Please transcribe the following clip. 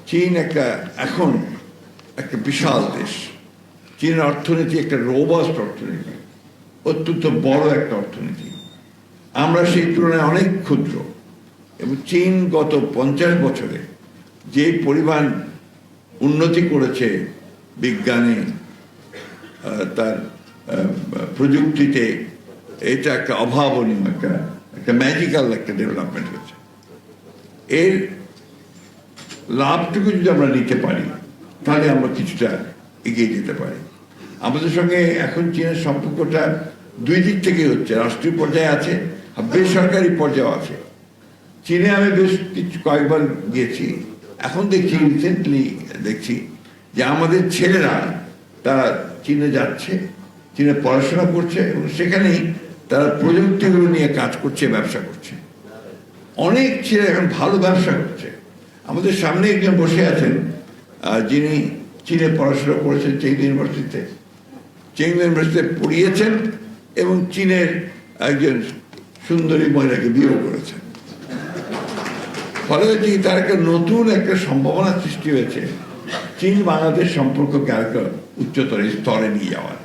চীন এখন একটা বিশাল দেশ। চীনের অর্থনীতি একটা রোবাস্ট অর্থনীতি, অত্যন্ত বড় একটা অর্থনীতি। আমরা সেই তুলনায় অনেক ক্ষুদ্র, এবং চীন গত 50 বছরে যে পরিমাণ উন্নতি করেছে বিজ্ঞানে, তার প্রযুক্তিতে, এটা একটা অভাবনীয়, একটা ম্যাজিক্যাল একটা ডেভেলপমেন্ট হয়েছে। এর লাভটুকু যদি আমরা নিতে পারি তাহলে আমরা কিছুটা এগিয়ে যেতে পারি। আমাদের সঙ্গে এখন চীনের সম্পর্কটা দুই দিক থেকে হচ্ছে, রাষ্ট্রীয় পর্যায়ে আছে আর বেসরকারি পর্যায়েও আছে। চীনে আমি বেশ কয়েকবার গিয়েছি, এখন দেখছি, রিসেন্টলি দেখছি যে আমাদের ছেলেরা তারা চীনে যাচ্ছে, চীনে পড়াশোনা করছে, এবং সেখানেই তারা প্রযুক্তিগুলো নিয়ে কাজ করছে, ব্যবসা করছে। অনেক ছেলে এখন ভালো ব্যবসা করছে। আমাদের সামনে একজন বসে আছেন যিনি চীনে পড়াশোনা করেছেন, চেংদু ইউনিভার্সিটিতে পড়িয়েছেন, এবং চীনের একজন সুন্দরী মহিলাকে বিয়েও করেছেন। ফলে হচ্ছে তার একটা নতুন একটা সম্ভাবনা সৃষ্টি হয়েছে চীন বাংলাদেশ সম্পর্ককে আরেকটা উচ্চতর স্তরে নিয়ে যাওয়ার।